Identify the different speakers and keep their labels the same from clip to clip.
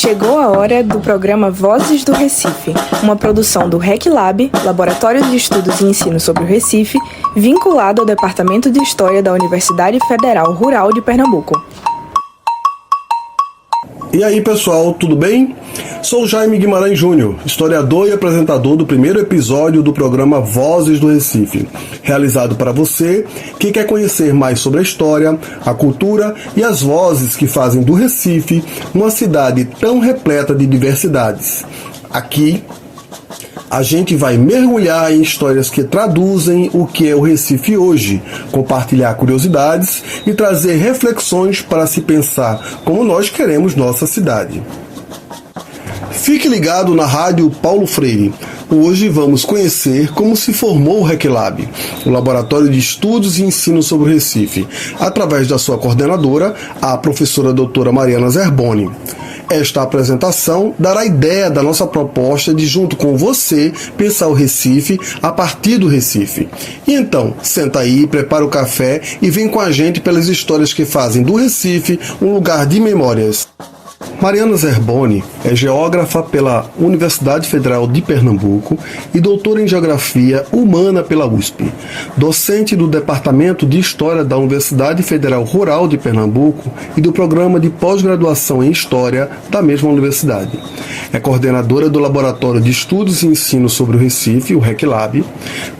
Speaker 1: Chegou a hora do programa Vozes do Recife, uma produção do RecLab, Laboratório de Estudos e Ensino sobre o Recife, vinculado ao Departamento de História da Universidade Federal Rural de Pernambuco.
Speaker 2: E aí, pessoal, tudo bem? Sou Jaime Guimarães Júnior, historiador e apresentador do primeiro episódio do programa Vozes do Recife, realizado para você que quer conhecer mais sobre a história, a cultura e as vozes que fazem do Recife uma cidade tão repleta de diversidades. Aqui, a gente vai mergulhar em histórias que traduzem o que é o Recife hoje, compartilhar curiosidades e trazer reflexões para se pensar como nós queremos nossa cidade. Fique ligado na Rádio Paulo Freire. Hoje vamos conhecer como se formou o RecLab, o Laboratório de Estudos e Ensino sobre o Recife, através da sua coordenadora, a professora doutora Mariana Zerboni. Esta apresentação dará ideia da nossa proposta de, junto com você, pensar o Recife a partir do Recife. E então, senta aí, prepara o café e vem com a gente pelas histórias que fazem do Recife um lugar de memórias. Mariana Zerboni é geógrafa pela Universidade Federal de Pernambuco e doutora em Geografia Humana pela USP, docente do Departamento de História da Universidade Federal Rural de Pernambuco e do Programa de Pós-Graduação em História da mesma universidade. É coordenadora do Laboratório de Estudos e Ensino sobre o Recife, o RecLab,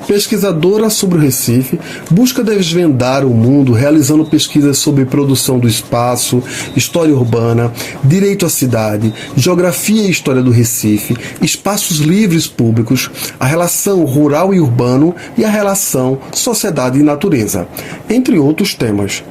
Speaker 2: pesquisadora sobre o Recife, busca desvendar o mundo realizando pesquisas sobre produção do espaço, história urbana, direito à cidade, geografia e história do Recife, espaços livres públicos, a relação rural e urbano e a relação sociedade e natureza, entre outros temas.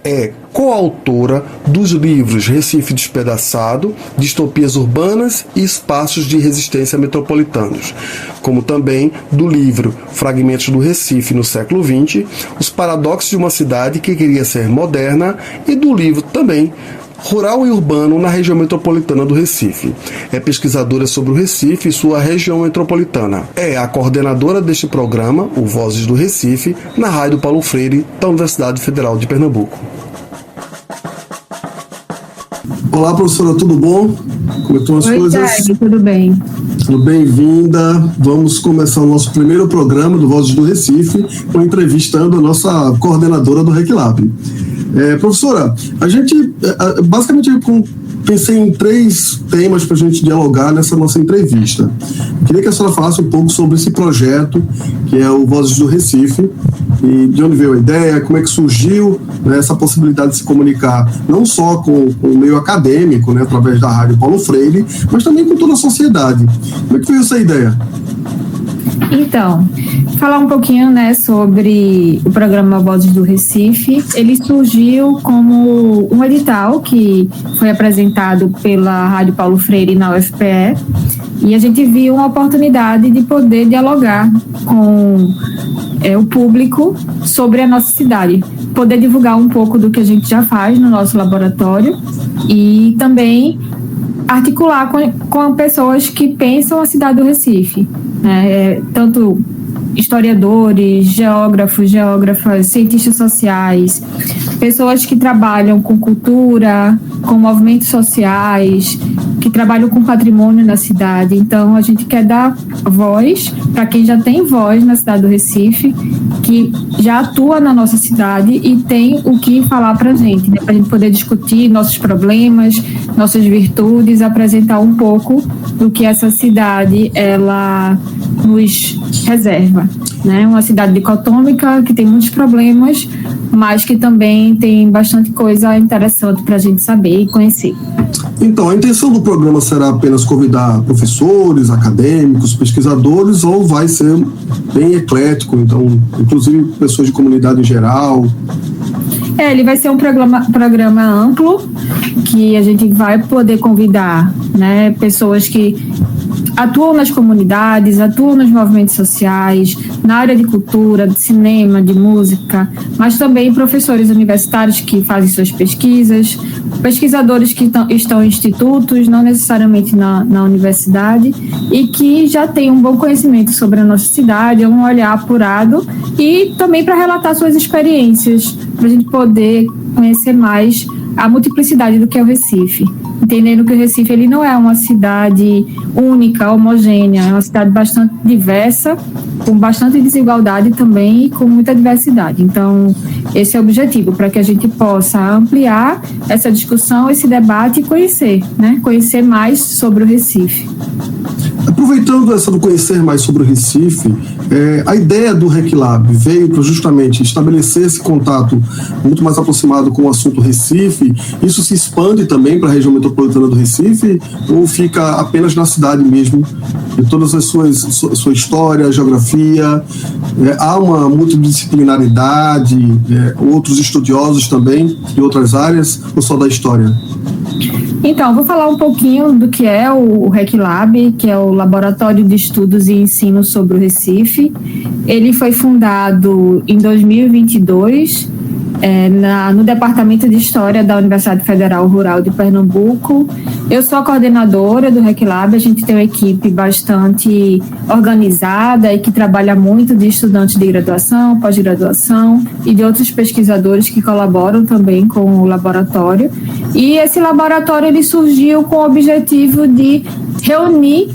Speaker 2: É coautora dos livros Recife Despedaçado, Distopias Urbanas e Espaços de Resistência Metropolitanos, como também do livro Fragmentos do Recife no século XX, Os Paradoxos de uma Cidade que Queria Ser Moderna, e do livro também Rural e Urbano na Região Metropolitana do Recife. É pesquisadora sobre o Recife e sua região metropolitana. É a coordenadora deste programa, o Vozes do Recife, na Rádio Paulo Freire, da Universidade Federal de Pernambuco. Olá, professora, tudo bom? Como estão as coisas?
Speaker 3: Oi, Jaime, tudo bem?
Speaker 2: Tudo bem-vinda. Vamos começar o nosso primeiro programa do Vozes do Recife, entrevistando a nossa coordenadora do RecLab. Professora, a gente basicamente pensei em 3 temas para a gente dialogar nessa nossa entrevista. Queria que a senhora falasse um pouco sobre esse projeto, que é o Vozes do Recife, e de onde veio a ideia, como é que surgiu, né, essa possibilidade de se comunicar não só com o meio acadêmico, né, através da Rádio Paulo Freire, mas também com toda a sociedade. Como é que veio essa ideia?
Speaker 3: Então, falar um pouquinho, né, sobre o programa Vozes do Recife. Ele surgiu como um edital que foi apresentado pela Rádio Paulo Freire na UFPE, e a gente viu uma oportunidade de poder dialogar com o público sobre a nossa cidade, poder divulgar um pouco do que a gente já faz no nosso laboratório e também articular com pessoas que pensam a cidade do Recife, né? Tanto historiadores, geógrafas, cientistas sociais, pessoas que trabalham com cultura, com movimentos sociais, que trabalham com patrimônio na cidade. Então, a gente quer dar voz para quem já tem voz na cidade do Recife, que já atua na nossa cidade e tem o que falar para a gente, né? Para a gente poder discutir nossos problemas, nossas virtudes, apresentar um pouco do que essa cidade ela nos reserva, né? Uma cidade dicotômica que tem muitos problemas, mas que também tem bastante coisa interessante para a gente saber e conhecer.
Speaker 2: Então, a intenção do programa será apenas convidar professores, acadêmicos, pesquisadores, ou vai ser bem eclético, então, inclusive pessoas de comunidade em geral?
Speaker 3: Ele vai ser um programa amplo, que a gente vai poder convidar, né, pessoas que atuam nas comunidades, atuam nos movimentos sociais, na área de cultura, de cinema, de música, mas também professores universitários que fazem suas pesquisas, pesquisadores que estão em institutos, não necessariamente na universidade, e que já têm um bom conhecimento sobre a nossa cidade, um olhar apurado, e também para relatar suas experiências, para a gente poder conhecer mais a multiplicidade do que é o Recife. entendendo que o Recife ele não é uma cidade única, homogênea, é uma cidade bastante diversa, com bastante desigualdade também e com muita diversidade. Então, esse é o objetivo, para que a gente possa ampliar essa discussão, esse debate e conhecer, né? Conhecer mais sobre o Recife.
Speaker 2: Aproveitando essa do conhecer mais sobre o Recife, a ideia do RecLab veio para justamente estabelecer esse contato muito mais aproximado com o assunto Recife. Isso se expande também para a região metropolitana do Recife ou fica apenas na cidade mesmo? E todas as sua história, geografia, há uma multidisciplinaridade, outros estudiosos também de outras áreas ou só da história?
Speaker 3: Então, vou falar um pouquinho do que é o RecLab, que é o Laboratório de Estudos e Ensino sobre o Recife. Ele foi fundado em 2022 no Departamento de História da Universidade Federal Rural de Pernambuco. Eu sou a coordenadora do RecLab, a gente tem uma equipe bastante organizada e que trabalha muito de estudantes de graduação, pós-graduação e de outros pesquisadores que colaboram também com o laboratório. E esse laboratório ele surgiu com o objetivo de reunir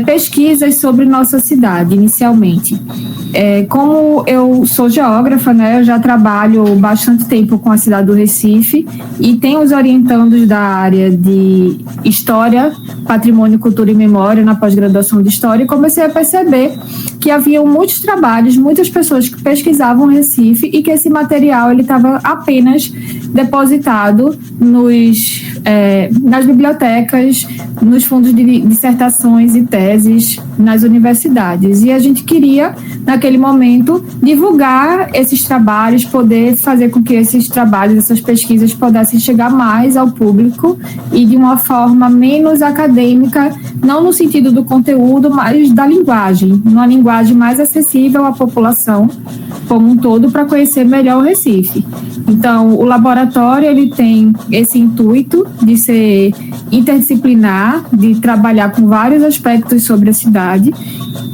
Speaker 3: pesquisas sobre nossa cidade, inicialmente. Como eu sou geógrafa, né, eu já trabalho bastante tempo com a cidade do Recife e tenho os orientandos da área de História, Patrimônio, Cultura e Memória na pós-graduação de História e comecei a perceber que haviam muitos trabalhos, muitas pessoas que pesquisavam Recife e que esse material ele estava apenas depositado nas bibliotecas, nos fundos de dissertações e teses nas universidades. E a gente queria, naquele momento, divulgar esses trabalhos, poder fazer com que esses trabalhos, essas pesquisas pudessem chegar mais ao público e de uma forma menos acadêmica, não no sentido do conteúdo, mas da linguagem, uma linguagem mais acessível à população como um todo para conhecer melhor o Recife. Então, o laboratório ele tem esse intuito de ser interdisciplinar, de trabalhar com vários aspectos sobre a cidade,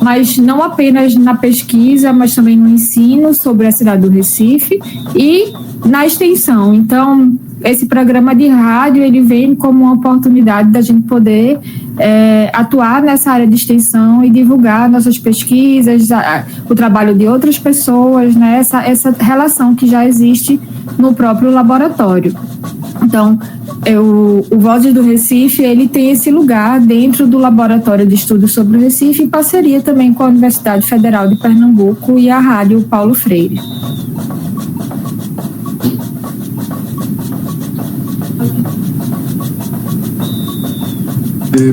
Speaker 3: mas não apenas na pesquisa, mas também no ensino sobre a cidade do Recife e na extensão. Então, esse programa de rádio ele vem como uma oportunidade da gente poder atuar nessa área de extensão e divulgar nossas pesquisas, o trabalho de outras pessoas, né? Essa relação que já existe no próprio laboratório. Então, o Vozes do Recife ele tem esse lugar dentro do Laboratório de Estudos sobre o Recife em parceria também com a Universidade Federal de Pernambuco e a Rádio Paulo Freire.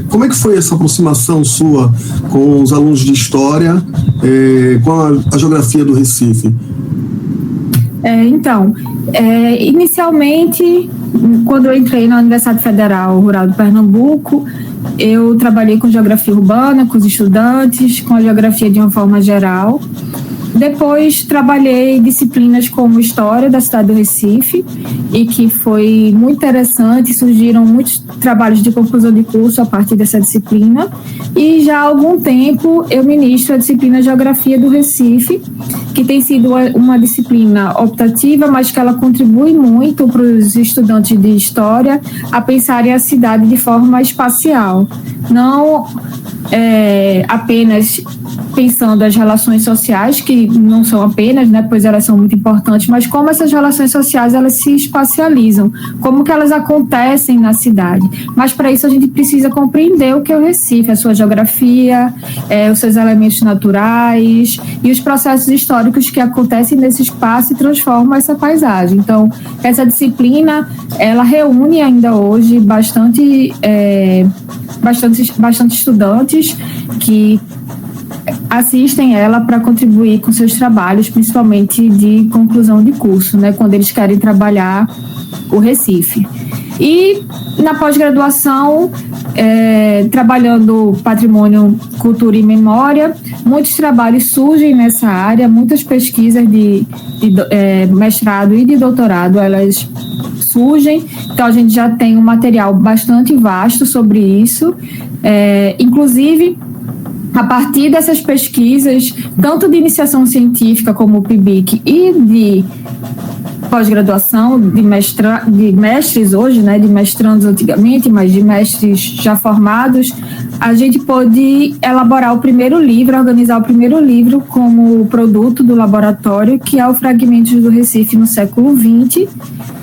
Speaker 2: Como é que foi essa aproximação sua com os alunos de História, com a geografia do Recife?
Speaker 3: Inicialmente, quando eu entrei na Universidade Federal Rural de Pernambuco, eu trabalhei com geografia urbana, com os estudantes, com a geografia de uma forma geral. Depois trabalhei disciplinas como História da cidade do Recife, e que foi muito interessante, surgiram muitos trabalhos de conclusão de curso a partir dessa disciplina, e já há algum tempo eu ministro a disciplina Geografia do Recife, que tem sido uma disciplina optativa, mas que ela contribui muito para os estudantes de História a pensarem a cidade de forma espacial, não apenas pensando as relações sociais, que não são apenas, né, pois elas são muito importantes, mas como essas relações sociais elas se espacializam, como que elas acontecem na cidade. Mas para isso a gente precisa compreender o que é o Recife, a sua geografia, os seus elementos naturais e os processos históricos que acontecem nesse espaço e transformam essa paisagem. Então, essa disciplina, ela reúne ainda hoje bastante estudantes que assistem ela para contribuir com seus trabalhos, principalmente de conclusão de curso, né, quando eles querem trabalhar o Recife. E na pós-graduação, trabalhando patrimônio, cultura e memória, muitos trabalhos surgem nessa área, muitas pesquisas de mestrado e de doutorado, elas surgem, então a gente já tem um material bastante vasto sobre isso, inclusive a partir dessas pesquisas, tanto de iniciação científica como o PIBIC e de pós-graduação, de mestres hoje, né, de mestrandos antigamente, mas de mestres já formados, a gente pôde elaborar o primeiro livro, organizar o primeiro livro como produto do laboratório, que é o Fragmentos do Recife no século XX,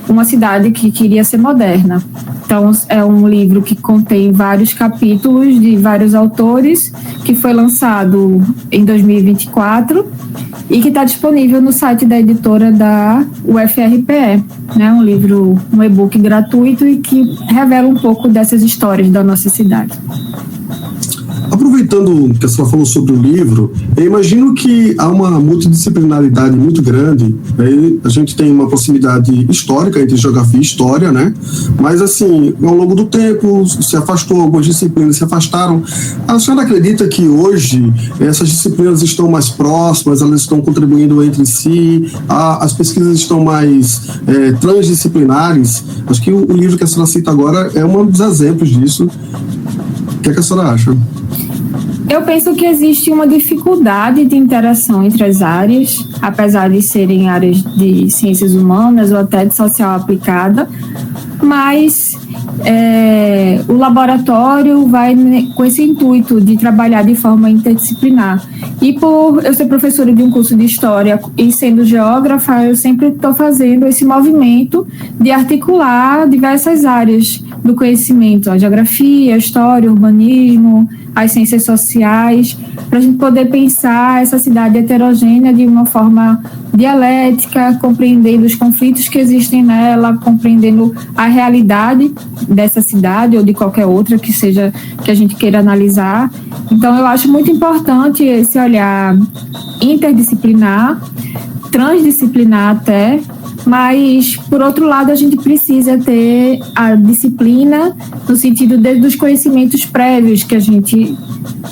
Speaker 3: uma cidade que queria ser moderna. Então, é um livro que contém vários capítulos de vários autores, que foi lançado em 2024 e que está disponível no site da editora da UFRPE, né? Um livro, um e-book gratuito e que revela um pouco dessas histórias da nossa cidade.
Speaker 2: Aproveitando que a senhora falou sobre o livro, eu imagino que há uma multidisciplinaridade muito grande, né? A gente tem uma proximidade histórica entre geografia e história, né? Mas, assim, ao longo do tempo, se afastou, algumas disciplinas se afastaram. A senhora acredita que hoje essas disciplinas estão mais próximas, elas estão contribuindo entre si, as pesquisas estão mais transdisciplinares? Acho que o livro que a senhora cita agora é um dos exemplos disso. O que a senhora acha?
Speaker 3: Eu penso que existe uma dificuldade de interação entre as áreas, apesar de serem áreas de ciências humanas ou até de social aplicada, mas o laboratório vai com esse intuito de trabalhar de forma interdisciplinar. E por eu ser professora de um curso de História e sendo geógrafa, eu sempre estou fazendo esse movimento de articular diversas áreas do conhecimento, a geografia, a história, o urbanismo, as ciências sociais, para a gente poder pensar essa cidade heterogênea de uma forma dialética, compreendendo os conflitos que existem nela, compreendendo a realidade dessa cidade ou de qualquer outra que seja que a gente queira analisar. Então, eu acho muito importante esse olhar interdisciplinar, transdisciplinar até, mas, por outro lado, a gente precisa ter a disciplina no sentido dos conhecimentos prévios que a gente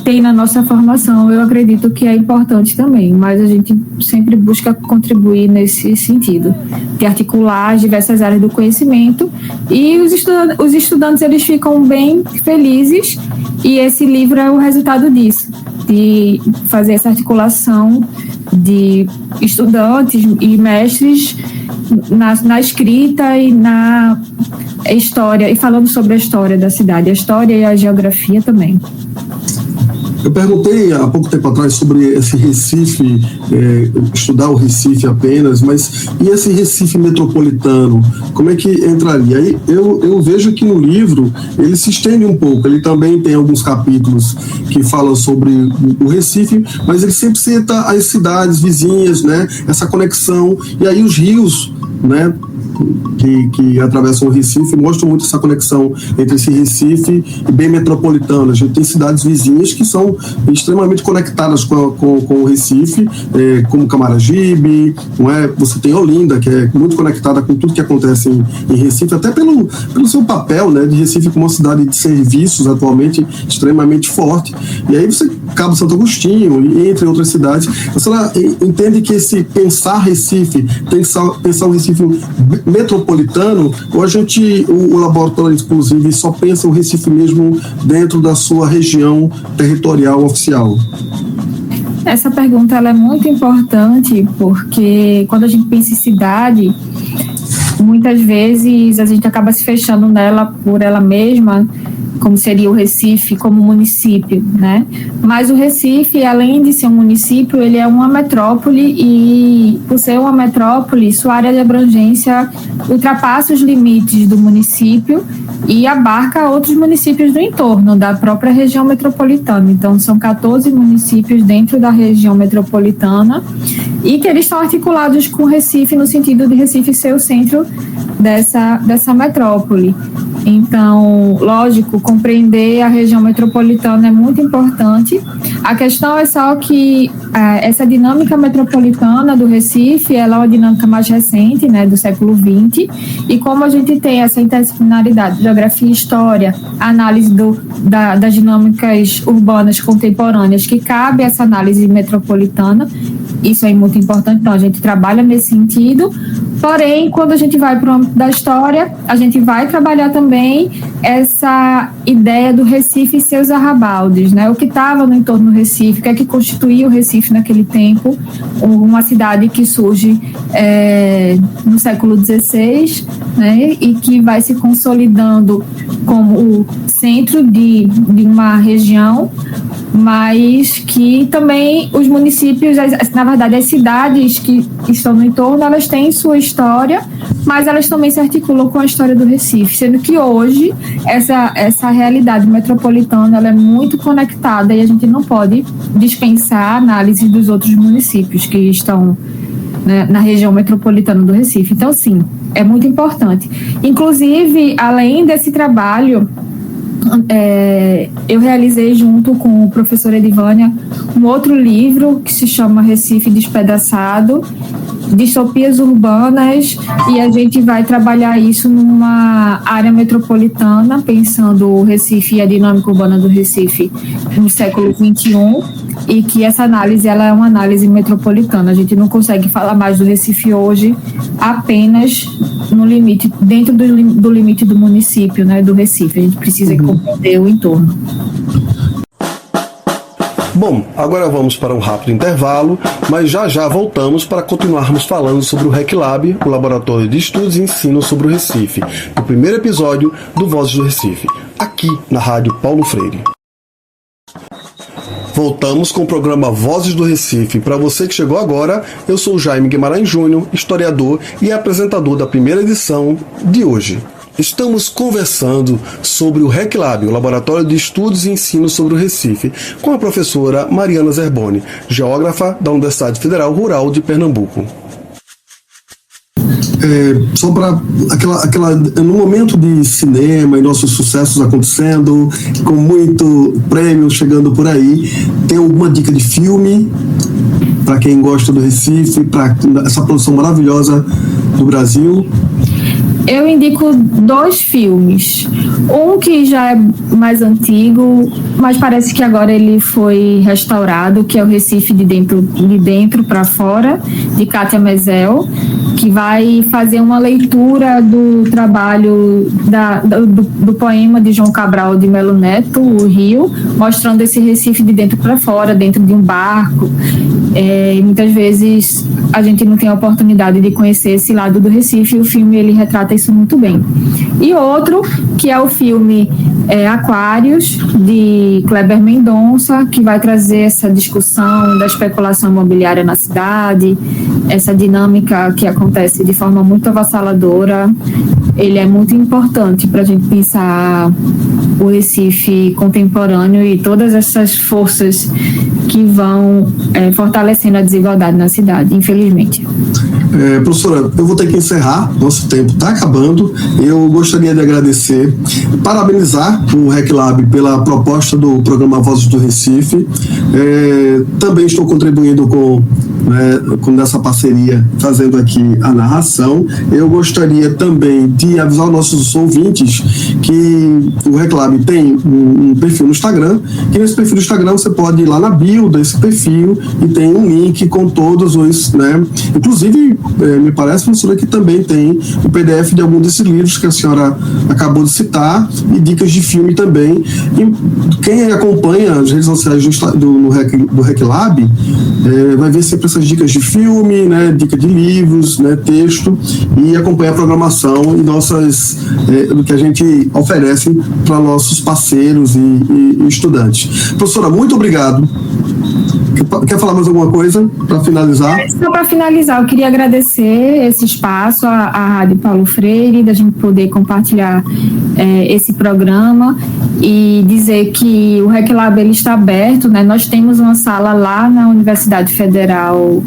Speaker 3: tem na nossa formação. Eu acredito que é importante também, mas a gente sempre busca contribuir nesse sentido, de articular as diversas áreas do conhecimento, e os estudantes eles ficam bem felizes, e esse livro é o resultado disso, de fazer essa articulação de estudantes e mestres na escrita e na história, e falando sobre a história da cidade, a história e a geografia também.
Speaker 2: Eu perguntei há pouco tempo atrás sobre esse Recife, estudar o Recife apenas, mas e esse Recife metropolitano, como é que entraria? Aí eu vejo que no livro ele se estende um pouco, ele também tem alguns capítulos que falam sobre o Recife, mas ele sempre cita as cidades vizinhas, né? Essa conexão, e aí os rios, né, que atravessam o Recife, mostram muito essa conexão entre esse Recife e bem metropolitano. A gente tem cidades vizinhas que são extremamente conectadas com o Recife, como Camaragibe, não é? Você tem Olinda, que é muito conectada com tudo que acontece em Recife, até pelo seu papel, né, de Recife como uma cidade de serviços atualmente extremamente forte. E aí você Cabo Santo Agostinho, e entre outras cidades. Você entende que esse pensar Recife, pensar o Recife metropolitano, ou o laboratório, inclusive, só pensa o Recife mesmo dentro da sua região territorial oficial?
Speaker 3: Essa pergunta ela é muito importante, porque quando a gente pensa em cidade, muitas vezes a gente acaba se fechando nela por ela mesma, como seria o Recife como município, né? Mas o Recife, além de ser um município, ele é uma metrópole, e por ser uma metrópole, sua área de abrangência ultrapassa os limites do município e abarca outros municípios do entorno, da própria região metropolitana. Então, são 14 municípios dentro da região metropolitana, e que eles estão articulados com o Recife no sentido de Recife ser o centro dessa metrópole. Então, lógico, compreender a região metropolitana é muito importante. A questão é só que essa dinâmica metropolitana do Recife, ela é uma dinâmica mais recente, né, do século XX, e como a gente tem essa interdisciplinaridade, geografia e história, análise das dinâmicas urbanas contemporâneas, que cabe essa análise metropolitana, isso é muito importante, então a gente trabalha nesse sentido. Porém, quando a gente vai para o âmbito da história, a gente vai trabalhar também essa ideia do Recife e seus arrabaldes, né? O que estava no entorno do Recife, o que é que constituía o Recife naquele tempo, uma cidade que surge no século XVI, né? E que vai se consolidando como o centro de uma região, mas que também os municípios, na verdade as cidades que estão no entorno, elas têm sua história, mas elas também se articulam com a história do Recife, sendo que hoje essa realidade metropolitana ela é muito conectada e a gente não pode dispensar a análise dos outros municípios que estão, né, na região metropolitana do Recife. Então, sim, é muito importante. Inclusive, além desse trabalho, eu realizei junto com o professor Edivânia um outro livro que se chama Recife Despedaçado, Distopias Urbanas, e a gente vai trabalhar isso numa área metropolitana, pensando o Recife e a dinâmica urbana do Recife no século XXI, e que essa análise ela é uma análise metropolitana. A gente não consegue falar mais do Recife hoje apenas no limite, dentro do limite do município, né, do Recife. A gente precisa compreender o entorno.
Speaker 2: Bom, agora vamos para um rápido intervalo, mas já voltamos para continuarmos falando sobre o RecLab, o Laboratório de Estudos e Ensino sobre o Recife, no primeiro episódio do Vozes do Recife, aqui na Rádio Paulo Freire. Voltamos com o programa Vozes do Recife. Para você que chegou agora, eu sou o Jaime Guimarães Júnior, historiador e apresentador da primeira edição de hoje. Estamos conversando sobre o RecLab, o Laboratório de Estudos e Ensino sobre o Recife, com a professora Mariana Zerboni, geógrafa da Universidade Federal Rural de Pernambuco.
Speaker 4: Só para no momento de cinema e nossos sucessos acontecendo, com muito prêmio chegando por aí, tem alguma dica de filme para quem gosta do Recife, para essa produção maravilhosa do Brasil?
Speaker 3: Eu indico 2 filmes. Um que já é mais antigo, mas parece que agora ele foi restaurado, que é o Recife de dentro para fora, de Kátia Mezel, que vai fazer uma leitura do trabalho do poema de João Cabral de Melo Neto, O Rio, mostrando esse Recife de dentro para fora, dentro de um barco. Muitas vezes a gente não tem a oportunidade de conhecer esse lado do Recife, e o filme ele retrata isso muito bem. E outro, que é o filme Aquários, de Kleber Mendonça, que vai trazer essa discussão da especulação imobiliária na cidade, essa dinâmica que acontece de forma muito avassaladora. Ele é muito importante para a gente pensar o Recife contemporâneo e todas essas forças que vão fortalecendo a desigualdade na cidade, infelizmente.
Speaker 4: Professora, eu vou ter que encerrar, nosso tempo está acabando. Eu gostaria de agradecer, parabenizar o RecLab pela proposta do programa Vozes do Recife. Também estou contribuindo com essa parceria, fazendo aqui a narração. Eu gostaria também de avisar os nossos ouvintes que o RecLab tem um perfil no Instagram, que nesse perfil do Instagram você pode ir lá na bio desse perfil e tem um link com todos os, inclusive, me parece, professora, que também tem o PDF de algum desses livros que a senhora acabou de citar e dicas de filme também. E quem acompanha as redes sociais do RecLab vai ver sempre essas dicas de filme, dica de livros, texto, e acompanha a programação e do que a gente oferece para nossos parceiros e estudantes. Professora, muito obrigado. Quer falar mais alguma coisa para finalizar?
Speaker 3: Só para finalizar, eu queria agradecer esse espaço à Rádio Paulo Freire, da gente poder compartilhar esse programa e dizer que o RecLab ele está aberto, Nós temos uma sala lá na Universidade Federal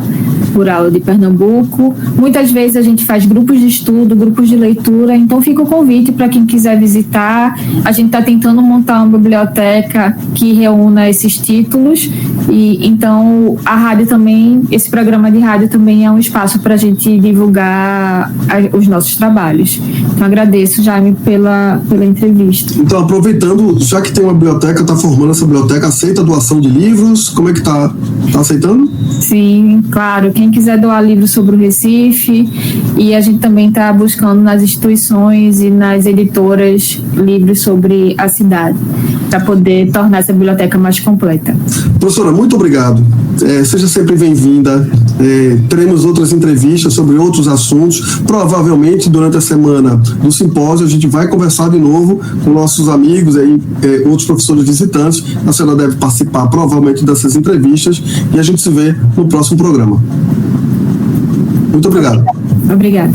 Speaker 3: Rural de Pernambuco. Muitas vezes a gente faz grupos de estudo, grupos de leitura, então fica o convite para quem quiser visitar. A gente está tentando montar uma biblioteca que reúna esses títulos, e então a rádio também, esse programa de rádio também é um espaço para a gente divulgar os nossos trabalhos. Então agradeço, Jaime, pela entrevista.
Speaker 4: Então, aproveitando, já que tem uma biblioteca, está formando essa biblioteca, aceita a doação de livros? Como é que está aceitando?
Speaker 3: Sim, claro. Quem quem quiser doar livros sobre o Recife, e a gente também está buscando nas instituições e nas editoras livros sobre a cidade, para poder tornar essa biblioteca mais completa.
Speaker 4: Professora, muito obrigado. Seja sempre bem-vinda. Teremos outras entrevistas sobre outros assuntos. Provavelmente, durante a semana do simpósio, a gente vai conversar de novo com nossos amigos, outros professores visitantes. A senhora deve participar, provavelmente, dessas entrevistas e a gente se vê no próximo programa. Muito obrigado.
Speaker 3: Obrigada.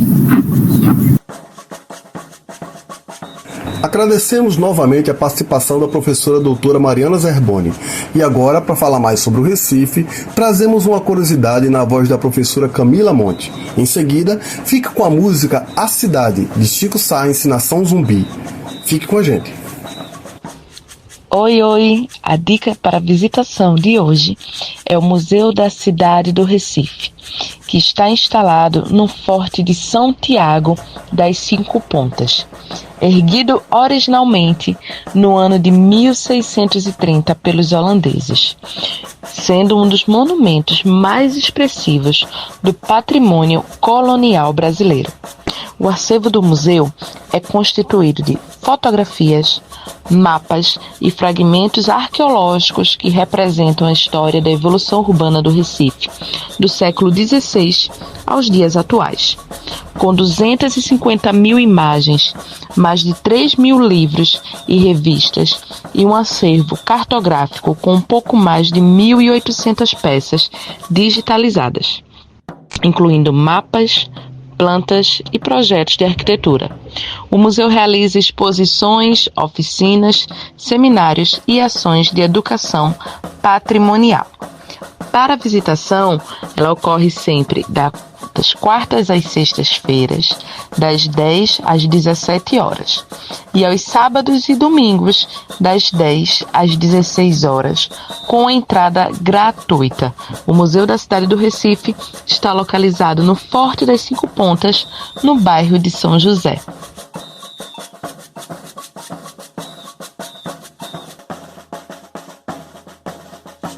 Speaker 2: Agradecemos novamente a participação da professora doutora Mariana Zerboni. E agora, para falar mais sobre o Recife, trazemos uma curiosidade na voz da professora Camila Monte. Em seguida, fica com a música A Cidade, de Chico Science, Nação Zumbi. Fique com a gente.
Speaker 5: Oi, oi! A dica para a visitação de hoje é o Museu da Cidade do Recife, que está instalado no Forte de São Tiago das Cinco Pontas, erguido originalmente no ano de 1630 pelos holandeses, sendo um dos monumentos mais expressivos do patrimônio colonial brasileiro. O acervo do museu é constituído de fotografias, mapas e fragmentos arqueológicos que representam a história da evolução urbana do Recife, do século XVI aos dias atuais. Com 250 mil imagens, mais de 3 mil livros e revistas e um acervo cartográfico com um pouco mais de 1.800 peças digitalizadas, incluindo mapas, plantas e projetos de arquitetura. O museu realiza exposições, oficinas, seminários e ações de educação patrimonial. Para a visitação, ela ocorre sempre das quartas às sextas-feiras, das 10 às 17 horas, e aos sábados e domingos, das 10 às 16 horas, com entrada gratuita. O Museu da Cidade do Recife está localizado no Forte das Cinco Pontas, no bairro de São José.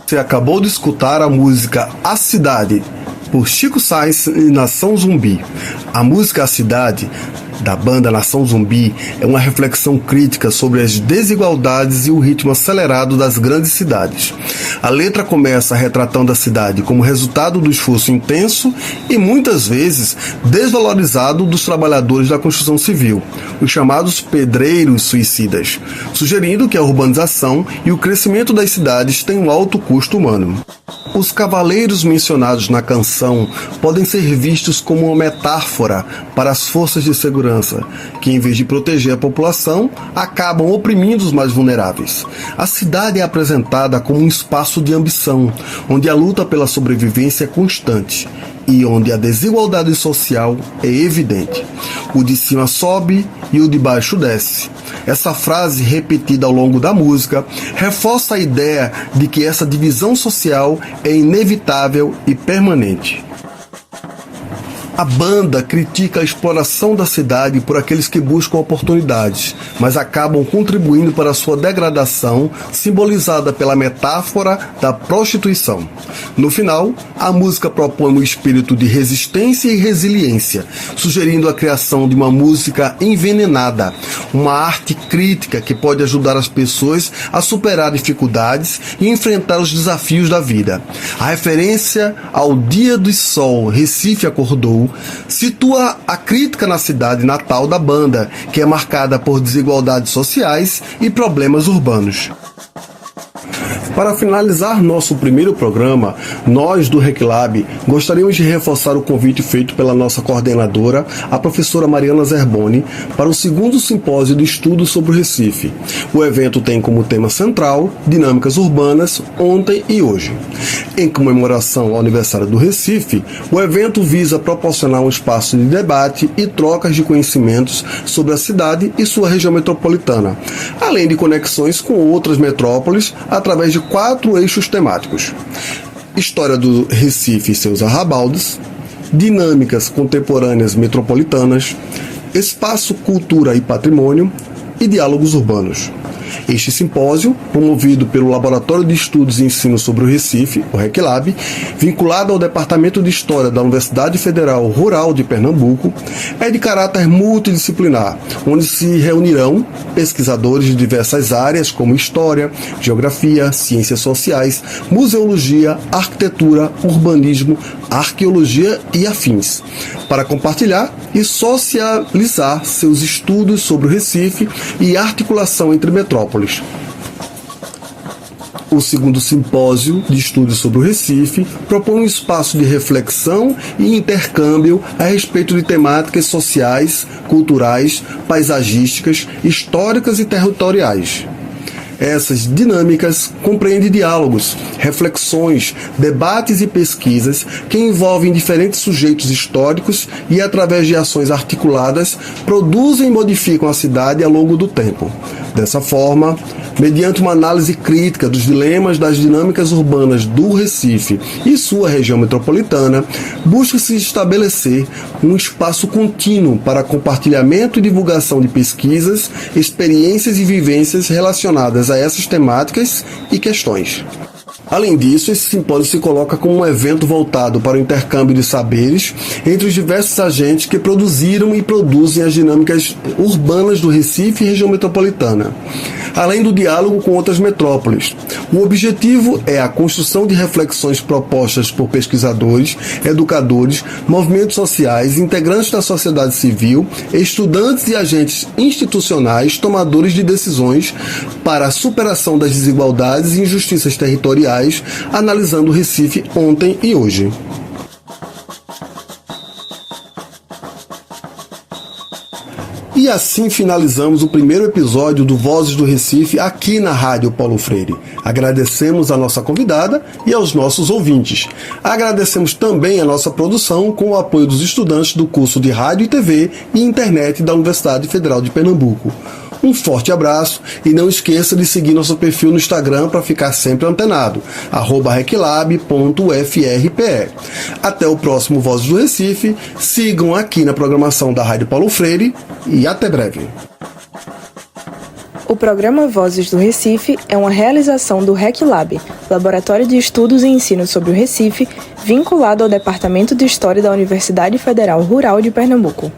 Speaker 2: Você acabou de escutar a música A Cidade, por Chico Science e Nação Zumbi. A música A Cidade, da banda Nação Zumbi, é uma reflexão crítica sobre as desigualdades e o ritmo acelerado das grandes cidades. A letra começa retratando a cidade como resultado do esforço intenso e muitas vezes desvalorizado dos trabalhadores da construção civil, os chamados pedreiros suicidas, sugerindo que a urbanização e o crescimento das cidades têm um alto custo humano. Os cavaleiros mencionados na canção podem ser vistos como uma metáfora para as forças de segurança, que em vez de proteger a população, acabam oprimindo os mais vulneráveis. A cidade é apresentada como um espaço de ambição, onde a luta pela sobrevivência é constante e onde a desigualdade social é evidente. O de cima sobe e o de baixo desce. Essa frase, repetida ao longo da música, reforça a ideia de que essa divisão social é inevitável e permanente. A banda critica a exploração da cidade por aqueles que buscam oportunidades, mas acabam contribuindo para sua degradação, simbolizada pela metáfora da prostituição. No final, a música propõe um espírito de resistência e resiliência, sugerindo a criação de uma música envenenada, uma arte crítica que pode ajudar as pessoas a superar dificuldades e enfrentar os desafios da vida. A referência ao Dia do Sol, Recife Acordou, situa a crítica na cidade natal da banda, que é marcada por desigualdades sociais e problemas urbanos. Para finalizar nosso primeiro programa, nós do RecLab gostaríamos de reforçar o convite feito pela nossa coordenadora, a professora Mariana Zerboni, para o segundo simpósio de estudo sobre o Recife. O evento tem como tema central dinâmicas urbanas ontem e hoje. Em comemoração ao aniversário do Recife, o evento visa proporcionar um espaço de debate e trocas de conhecimentos sobre a cidade e sua região metropolitana, além de conexões com outras metrópoles através de 4 eixos temáticos: história do Recife e seus arrabaldes, dinâmicas contemporâneas metropolitanas, espaço, cultura e patrimônio e diálogos urbanos. Este simpósio, promovido pelo Laboratório de Estudos e Ensino sobre o Recife, o RECLAB, vinculado ao Departamento de História da Universidade Federal Rural de Pernambuco, é de caráter multidisciplinar, onde se reunirão pesquisadores de diversas áreas como História, Geografia, Ciências Sociais, Museologia, Arquitetura, Urbanismo, Arqueologia e afins, para compartilhar e socializar seus estudos sobre o Recife e articulação entre metrópoles. O segundo simpósio de estudos sobre o Recife propõe um espaço de reflexão e intercâmbio a respeito de temáticas sociais, culturais, paisagísticas, históricas e territoriais. Essas dinâmicas compreendem diálogos, reflexões, debates e pesquisas que envolvem diferentes sujeitos históricos e, através de ações articuladas, produzem e modificam a cidade ao longo do tempo. Dessa forma, mediante uma análise crítica dos dilemas das dinâmicas urbanas do Recife e sua região metropolitana, busca-se estabelecer um espaço contínuo para compartilhamento e divulgação de pesquisas, experiências e vivências relacionadas a essas temáticas e questões. Além disso, esse simpósio se coloca como um evento voltado para o intercâmbio de saberes entre os diversos agentes que produziram e produzem as dinâmicas urbanas do Recife e região metropolitana, além do diálogo com outras metrópoles. O objetivo é a construção de reflexões propostas por pesquisadores, educadores, movimentos sociais, integrantes da sociedade civil, estudantes e agentes institucionais, tomadores de decisões para a superação das desigualdades e injustiças territoriais, analisando o Recife ontem e hoje. E assim finalizamos o primeiro episódio do Vozes do Recife aqui na Rádio Paulo Freire. Agradecemos a nossa convidada e aos nossos ouvintes. Agradecemos também a nossa produção com o apoio dos estudantes do curso de Rádio e TV e Internet da Universidade Federal de Pernambuco. Um forte abraço e não esqueça de seguir nosso perfil no Instagram para ficar sempre antenado, @reclab.ufrpe. Até o próximo Vozes do Recife, sigam aqui na programação da Rádio Paulo Freire e até breve.
Speaker 1: O programa Vozes do Recife é uma realização do RECLAB, Laboratório de Estudos e Ensino sobre o Recife, vinculado ao Departamento de História da Universidade Federal Rural de Pernambuco.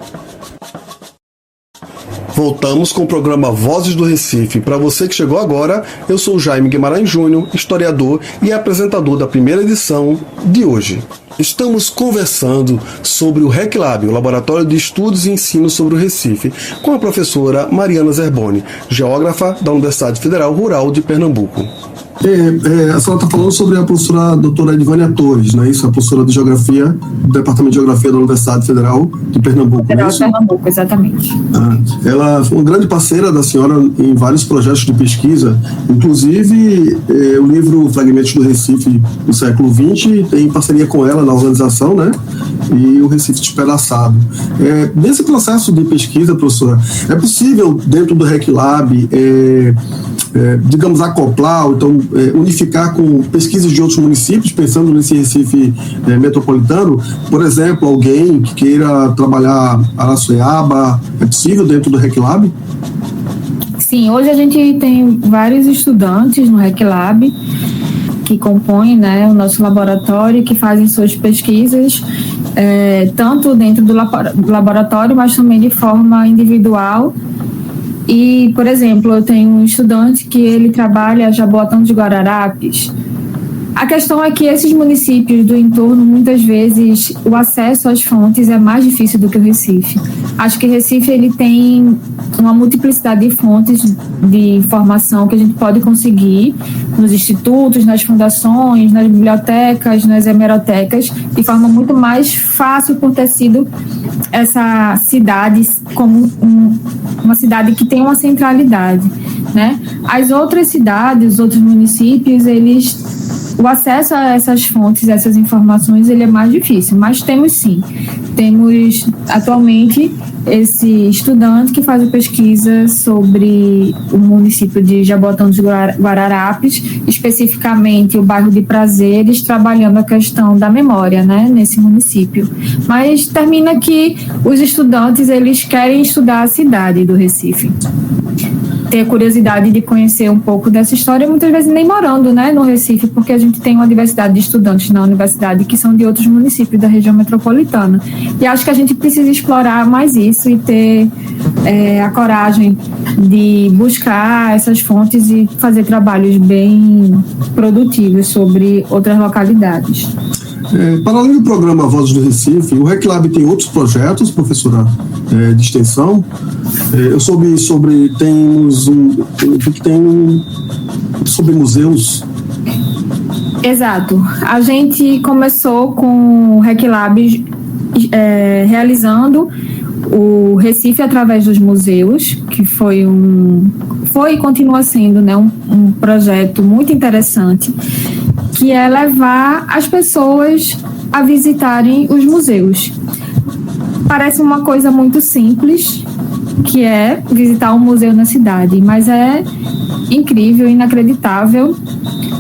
Speaker 2: Voltamos com o programa Vozes do Recife. Para você que chegou agora, eu sou Jaime Guimarães Júnior, historiador e apresentador da primeira edição de hoje. Estamos conversando sobre o RECLAB, o Laboratório de Estudos e Ensino sobre o Recife, com a professora Mariana Zerboni, geógrafa da Universidade Federal Rural de Pernambuco.
Speaker 4: A senhora está falando sobre a professora doutora Edvânia Torres, não é isso? A professora de Geografia, do Departamento de Geografia da Universidade Federal de Pernambuco,
Speaker 3: Federal de Pernambuco, exatamente.
Speaker 4: Ela foi uma grande parceira da senhora em vários projetos de pesquisa, inclusive o livro Fragmentos do Recife do século XX, tem parceria com ela na organização, né? E o Recife Despedaçado. Nesse processo de pesquisa, professora, é possível, dentro do RECLAB, digamos, acoplar, ou então unificar com pesquisas de outros municípios, pensando nesse Recife metropolitano? Por exemplo, alguém que queira trabalhar Araçoiaba, é possível dentro do RECLAB?
Speaker 3: Sim, hoje a gente tem vários estudantes no RECLAB que compõem, né, o nosso laboratório, que fazem suas pesquisas, tanto dentro do laboratório, mas também de forma individual. E, por exemplo, eu tenho um estudante que ele trabalha Jaboatão dos Guararapes. A questão é que esses municípios do entorno, muitas vezes, o acesso às fontes é mais difícil do que o Recife. Acho que o Recife ele tem uma multiplicidade de fontes de informação que a gente pode conseguir nos institutos, nas fundações, nas bibliotecas, nas hemerotecas, de forma muito mais fácil por ter sido essa cidade como uma cidade que tem uma centralidade, né? As outras cidades, os outros municípios, o acesso a essas fontes, a essas informações, ele é mais difícil, mas temos sim. Temos atualmente esse estudante que faz a pesquisa sobre o município de Jaboatão dos Guararapes, especificamente o bairro de Prazeres, trabalhando a questão da memória, né, nesse município. Mas termina que os estudantes, eles querem estudar a cidade do Recife. ter curiosidade de conhecer um pouco dessa história, muitas vezes nem morando, né, no Recife, porque a gente tem uma diversidade de estudantes na universidade que são de outros municípios da região metropolitana. E acho que a gente precisa explorar mais isso e ter a coragem de buscar essas fontes e fazer trabalhos bem produtivos sobre outras localidades.
Speaker 4: Para além do programa Vozes do Recife, o RecLab tem outros projetos, professora, de extensão. Eu soube sobre, sobre museus.
Speaker 3: Exato. A gente começou com o RecLab realizando o Recife através dos museus, que foi e continua sendo, né, um projeto muito interessante, que é levar as pessoas a visitarem os museus. Parece uma coisa muito simples, que é visitar um museu na cidade, mas é incrível, inacreditável,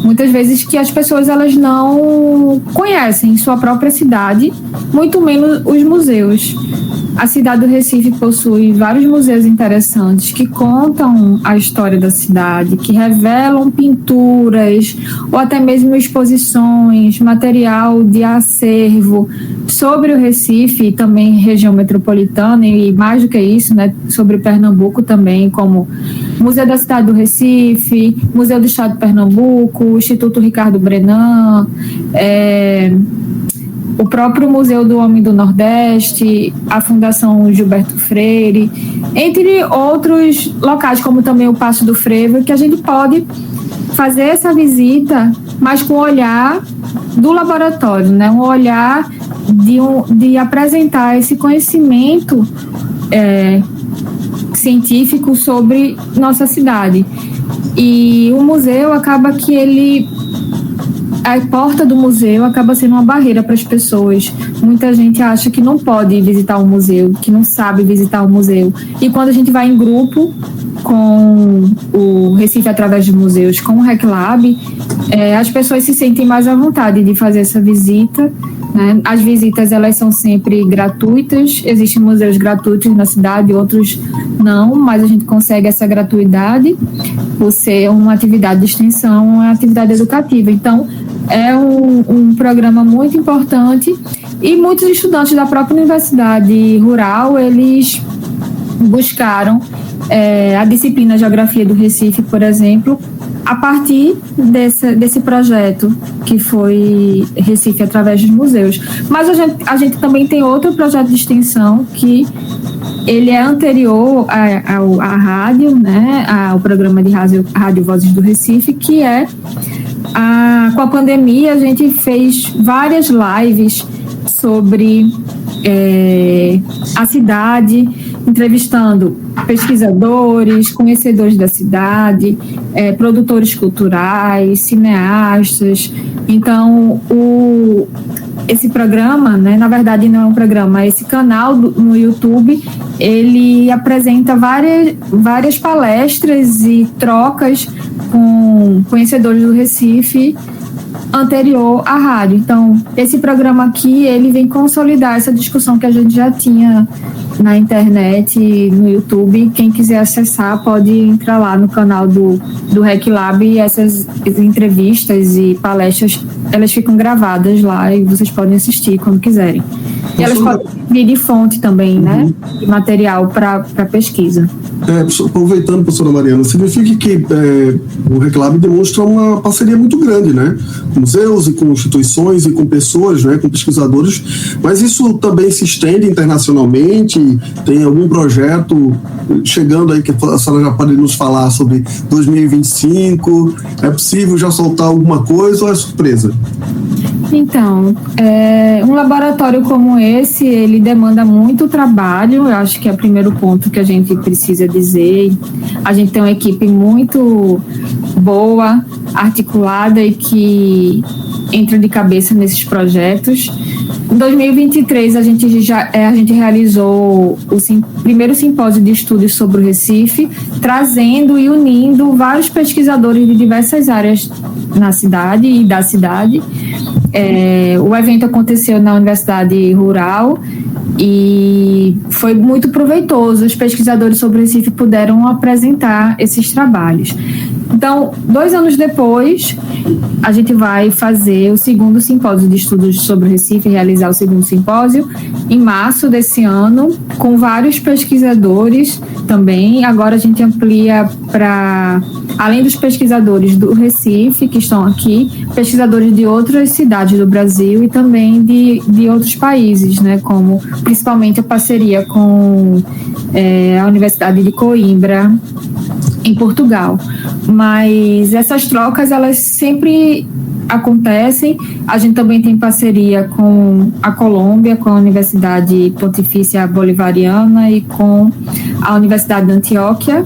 Speaker 3: muitas vezes, que as pessoas elas não conhecem sua própria cidade, muito menos os museus. A cidade do Recife possui vários museus interessantes que contam a história da cidade, que revelam pinturas ou até mesmo exposições, material de acervo sobre o Recife e também região metropolitana, e mais do que isso, né, sobre Pernambuco também, como Museu da Cidade do Recife, Museu do Estado de Pernambuco, Instituto Ricardo Brenan, o próprio Museu do Homem do Nordeste, a Fundação Gilberto Freire, entre outros locais, como também o Paço do Frevo, que a gente pode fazer essa visita, mas com o olhar do laboratório, né? Um olhar de apresentar esse conhecimento científico sobre nossa cidade. E o museu acaba que a porta do museu acaba sendo uma barreira para as pessoas. Muita gente acha que não pode visitar um museu, que não sabe visitar um museu. E quando a gente vai em grupo com o Recife através de museus, com o RecLab, as pessoas se sentem mais à vontade de fazer essa visita, né? As visitas elas são sempre gratuitas, existem museus gratuitos na cidade, outros não, mas a gente consegue essa gratuidade por ser uma atividade de extensão, uma atividade educativa. Então, é um programa muito importante, e muitos estudantes da própria Universidade Rural, eles buscaram a disciplina Geografia do Recife, por exemplo, a partir desse projeto que foi Recife através dos museus. Mas a gente também tem outro projeto de extensão que ele é anterior à rádio, né, ao programa de rádio Vozes do Recife, que com a pandemia a gente fez várias lives sobre a cidade, entrevistando pesquisadores, conhecedores da cidade, produtores culturais, cineastas. Então, esse programa, né, na verdade não é um programa, esse canal no YouTube, ele apresenta várias palestras e trocas com conhecedores do Recife anterior à rádio. Então, esse programa aqui, ele vem consolidar essa discussão que a gente já tinha na internet, no YouTube. Quem quiser acessar pode entrar lá no canal do RecLab, e essas entrevistas e palestras, elas ficam gravadas lá e vocês podem assistir quando quiserem. E elas podem vir de fonte também, né? De material para pesquisa.
Speaker 4: Aproveitando, professora Mariana, significa que o RecLab demonstra uma parceria muito grande, né? Com museus e com instituições e com pessoas, né? Com pesquisadores, mas isso também se estende internacionalmente? Tem algum projeto chegando aí que a senhora já pode nos falar sobre 2025? É possível já soltar alguma coisa ou é surpresa?
Speaker 3: Então, um laboratório como esse, ele demanda muito trabalho. Eu acho que é o primeiro ponto que a gente precisa dizer. A gente tem uma equipe muito boa, articulada e que entra de cabeça nesses projetos. Em 2023, a gente realizou o primeiro simpósio de estudos sobre o Recife, trazendo e unindo vários pesquisadores de diversas áreas na cidade e da cidade. O evento aconteceu na Universidade Rural E foi muito proveitoso, os pesquisadores sobre o Recife puderam apresentar esses trabalhos. Então, 2 anos depois, a gente vai fazer o segundo simpósio de estudos sobre o Recife, realizar o segundo simpósio em março desse ano, com vários pesquisadores também. Agora a gente amplia para, além dos pesquisadores do Recife, que estão aqui, pesquisadores de outras cidades do Brasil e também de outros países, né, como principalmente a parceria com a Universidade de Coimbra, em Portugal. Mas essas trocas, elas sempre acontecem. A gente também tem parceria com a Colômbia, com a Universidade Pontifícia Bolivariana e com a Universidade de Antioquia.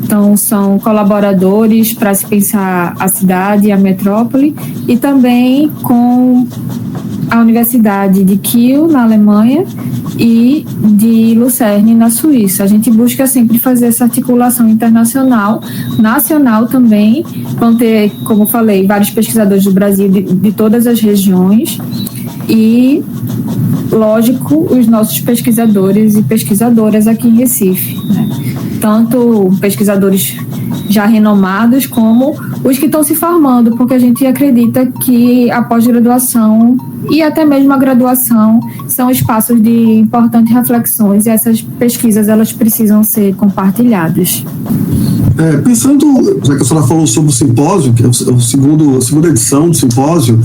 Speaker 3: Então, são colaboradores para se pensar a cidade e a metrópole, e também com a Universidade de Kiel, na Alemanha, e de Lucerne, na Suíça. A gente busca sempre fazer essa articulação internacional, nacional também. Vão ter, como eu falei, vários pesquisadores do Brasil, de todas as regiões, e, lógico, os nossos pesquisadores e pesquisadoras aqui em Recife, né? Tanto pesquisadores já renomados como os que estão se formando, porque a gente acredita que a pós-graduação e até mesmo a graduação são espaços de importantes reflexões, e essas pesquisas, elas precisam ser compartilhadas.
Speaker 4: Pensando, já que a senhora falou sobre o simpósio, que é a segunda edição do simpósio,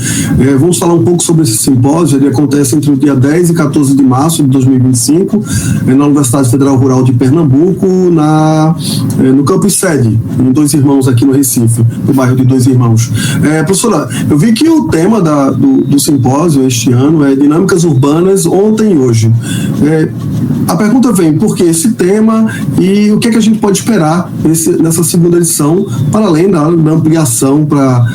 Speaker 4: vamos falar um pouco sobre esse simpósio. Ele acontece entre o dia 10 e 14 de março de 2025, na Universidade Federal Rural de Pernambuco, no campus sede, em Dois Irmãos, aqui no Recife, no bairro de Dois Irmãos. Professora, eu vi que o tema do simpósio este ano é Dinâmicas Urbanas Ontem e Hoje. A pergunta vem, por que esse tema e o que é que a gente pode esperar nessa segunda edição, para além da ampliação para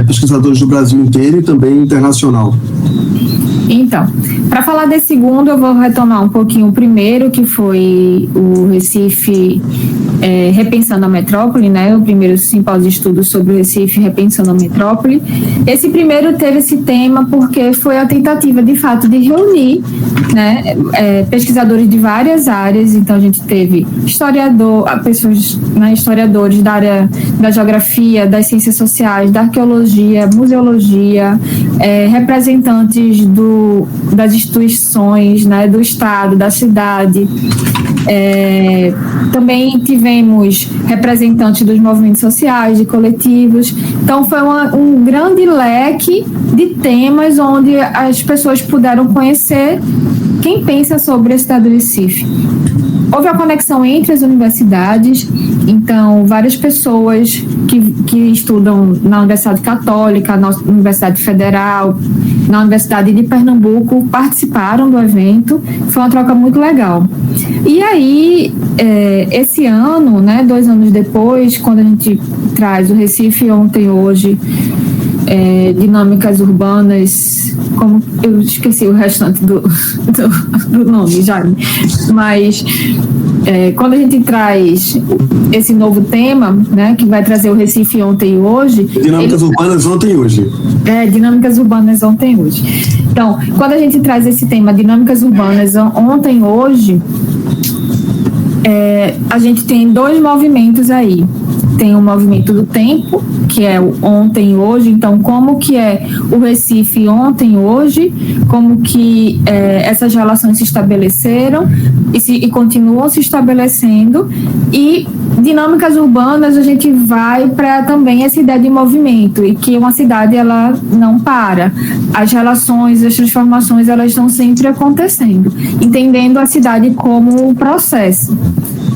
Speaker 4: pesquisadores do Brasil inteiro e também internacional?
Speaker 3: Então, para falar desse segundo, eu vou retomar um pouquinho o primeiro, que foi o Recife Repensando a Metrópole, né? O primeiro simpósio de estudos sobre o Recife Repensando a Metrópole. Esse primeiro teve esse tema porque foi a tentativa, de fato, de reunir, né, pesquisadores de várias áreas. Então, a gente teve pessoas, né, historiadores da área da geografia, das ciências sociais, da arqueologia, museologia, representantes das instituições, né, do Estado, da cidade. Também tivemos representantes dos movimentos sociais, de coletivos. Então, foi um grande leque de temas onde as pessoas puderam conhecer quem pensa sobre a cidade do Recife. Houve a conexão entre as universidades, então várias pessoas que estudam na Universidade Católica, na Universidade Federal, na Universidade de Pernambuco participaram do evento. Foi uma troca muito legal. E aí, esse ano, né, 2 anos depois, quando a gente traz o Recife Ontem e Hoje, Dinâmicas Urbanas, como eu esqueci o restante do nome, Jaime, mas quando a gente traz esse novo tema, né, que vai trazer o Recife Ontem e Hoje...
Speaker 4: Dinâmicas Urbanas Ontem e Hoje.
Speaker 3: Dinâmicas Urbanas Ontem e Hoje. Então, quando a gente traz esse tema, Dinâmicas Urbanas Ontem e Hoje, a gente tem 2 movimentos aí. Tem o movimento do tempo, que é o ontem e hoje. Então, como que é o Recife ontem e hoje, como que essas relações se estabeleceram e continuam se estabelecendo. E dinâmicas urbanas, a gente vai para também essa ideia de movimento, e que uma cidade, ela não para. As relações, as transformações, elas estão sempre acontecendo, entendendo a cidade como um processo.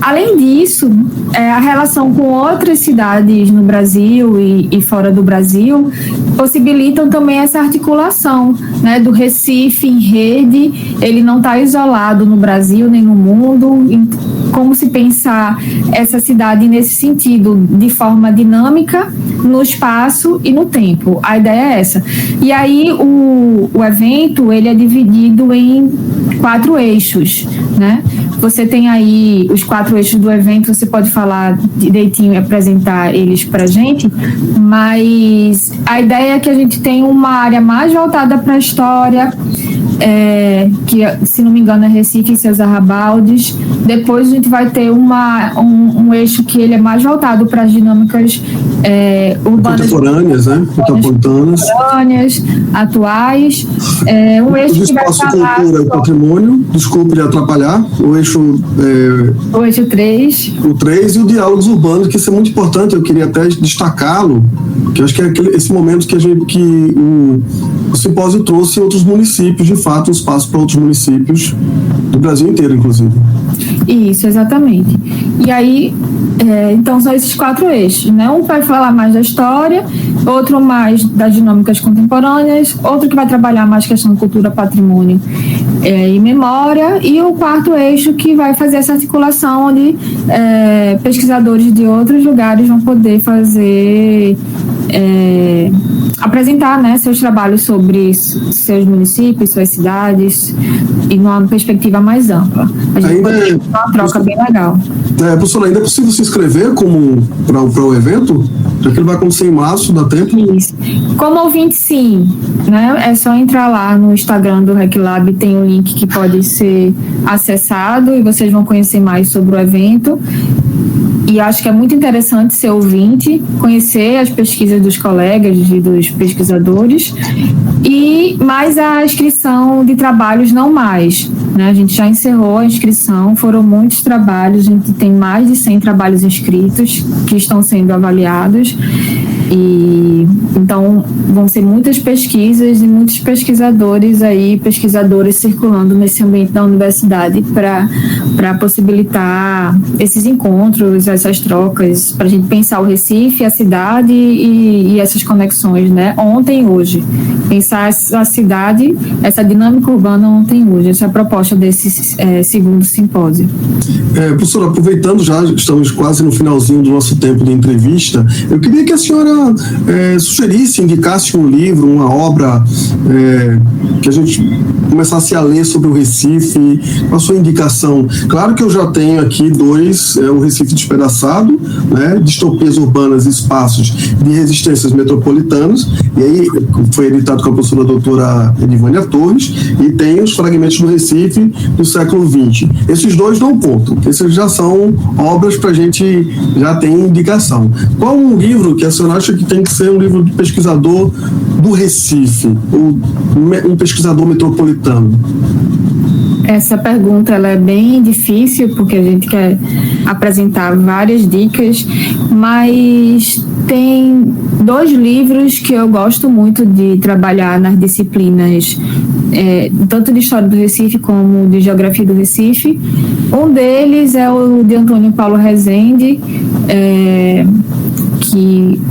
Speaker 3: Além disso, a relação com outras cidades no Brasil e fora do Brasil possibilitam também essa articulação, né, do Recife em rede. Ele não está isolado no Brasil nem no mundo, como se pensar essa cidade nesse sentido, de forma dinâmica, no espaço e no tempo. A ideia é essa. E aí o evento, ele é dividido em 4 eixos, né? Você tem aí os 4 eixos do evento, você pode falar direitinho e apresentar eles para a gente, mas a ideia é que a gente tem uma área mais voltada para a história, que, se não me engano, é Recife e seus arrabaldes. Depois a gente vai ter um eixo que ele é mais voltado para as dinâmicas urbanas,
Speaker 4: contemporâneas, né?
Speaker 3: Contemporâneas, atuais. Um eixo que vai falar
Speaker 4: cultura e patrimônio, desculpe de atrapalhar, o eixo
Speaker 3: 3.
Speaker 4: O 3 e o diálogos urbanos, que isso é muito importante, eu queria até destacá-lo, que eu acho que é esse momento que o simpósio trouxe outros municípios, de fato, um espaço para outros municípios do Brasil inteiro, inclusive.
Speaker 3: Isso, exatamente. E aí, então são esses 4 eixos, né? Um vai falar mais da história, outro mais das dinâmicas contemporâneas, outro que vai trabalhar mais questão de cultura, patrimônio e memória, e o 4º eixo que vai fazer essa articulação onde pesquisadores de outros lugares vão poder fazer apresentar, né, seus trabalhos sobre seus municípios, suas cidades, e numa perspectiva mais ampla. A gente pode ter uma troca bem legal.
Speaker 4: Professora, ainda é possível se inscrever para o evento? Já que ele vai acontecer em março, dá tempo?
Speaker 3: Isso. Como ouvinte, sim. Né? É só entrar lá no Instagram do RecLab, tem um link que pode ser acessado e vocês vão conhecer mais sobre o evento. E acho que é muito interessante ser ouvinte, conhecer as pesquisas dos colegas e dos pesquisadores, e mais a inscrição de trabalhos não mais. Né? A gente já encerrou a inscrição, foram muitos trabalhos, a gente tem mais de 100 trabalhos inscritos que estão sendo avaliados. E então vão ser muitas pesquisas e muitos pesquisadores aí, pesquisadoras circulando nesse ambiente da universidade para possibilitar esses encontros, essas trocas, para a gente pensar o Recife, a cidade e essas conexões, né? Ontem e hoje. Pensar a cidade, essa dinâmica urbana ontem e hoje. Essa é a proposta desse segundo simpósio.
Speaker 4: Professora, aproveitando, já estamos quase no finalzinho do nosso tempo de entrevista, eu queria que a senhora sugerisse, indicasse um livro, uma obra que a gente começasse a ler sobre o Recife, com a sua indicação. Claro que eu já tenho aqui 2, o Recife Despedaçado, né, Distopias Urbanas e Espaços de Resistências Metropolitanas, e aí foi editado com a professora doutora Edivânia Torres, e tem os Fragmentos do Recife do século XX. Esses 2 não contam, esses já são obras para a gente já ter indicação. Qual um livro que a senhora acha que tem que ser um livro de pesquisador do Recife, ou um pesquisador metropolitano?
Speaker 3: Essa pergunta ela é bem difícil, porque a gente quer apresentar várias dicas, mas tem 2 livros que eu gosto muito de trabalhar nas disciplinas, tanto de História do Recife como de Geografia do Recife. Um deles é o de Antônio Paulo Rezende, que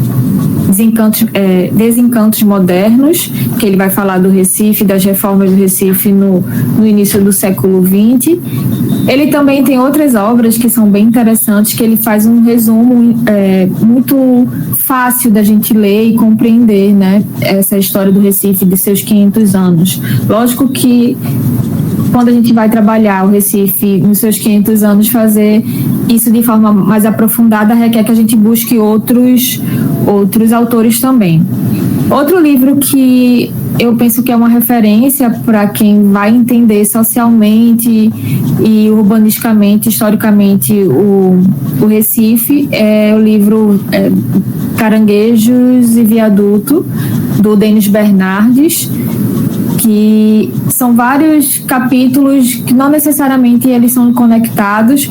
Speaker 3: Desencantos Modernos, que ele vai falar do Recife, das reformas do Recife no início do século XX. Ele também tem outras obras que são bem interessantes, que ele faz um resumo muito fácil da gente ler e compreender, né, essa história do Recife de seus 500 anos. Lógico que quando a gente vai trabalhar o Recife nos seus 500 anos, fazer isso de forma mais aprofundada requer que a gente busque outros autores também. Outro livro que eu penso que é uma referência para quem vai entender socialmente e urbanisticamente, historicamente, o Recife, é o livro Caranguejos e Viaduto, do Denis Bernardes, que são vários capítulos que não necessariamente eles são conectados,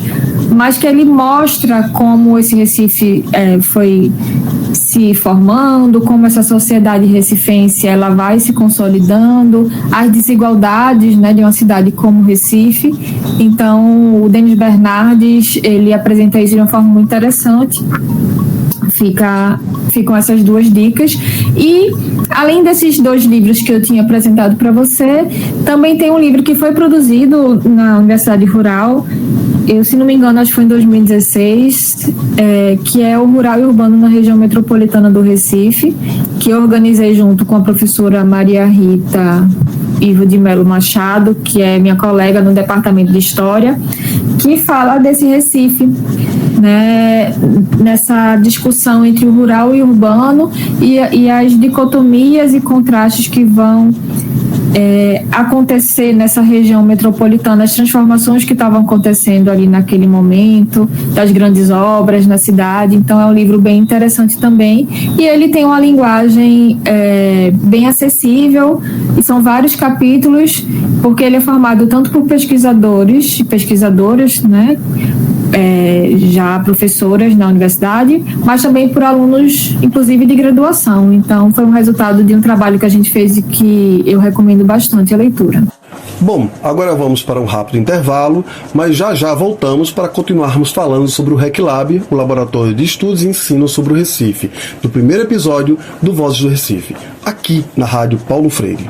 Speaker 3: mas que ele mostra como esse Recife foi se formando, como essa sociedade recifense ela vai se consolidando, as desigualdades, né, de uma cidade como Recife. Então, o Denis Bernardes, ele apresenta isso de uma forma muito interessante. Ficam essas 2 dicas. E, além desses 2 livros que eu tinha apresentado para você, também tem um livro que foi produzido na Universidade Rural, se não me engano, acho que foi em 2016, que é o Rural e Urbano na região metropolitana do Recife, que eu organizei junto com a professora Maria Rita Ivo de Melo Machado, que é minha colega no departamento de História, que fala desse Recife, né, nessa discussão entre o rural e o urbano e as dicotomias e contrastes que vão acontecer nessa região metropolitana, as transformações que estavam acontecendo ali naquele momento, das grandes obras na cidade. Então é um livro bem interessante também, e ele tem uma linguagem bem acessível, e são vários capítulos, porque ele é formado tanto por pesquisadores e pesquisadoras, né, já professoras na universidade, mas também por alunos, inclusive de graduação. Então foi um resultado de um trabalho que a gente fez e que eu recomendo bastante a leitura.
Speaker 2: Bom, agora vamos para um rápido intervalo, mas já voltamos para continuarmos falando sobre o RecLab, o Laboratório de Estudos e Ensino sobre o Recife, do primeiro episódio do Vozes do Recife, aqui na Rádio Paulo Freire.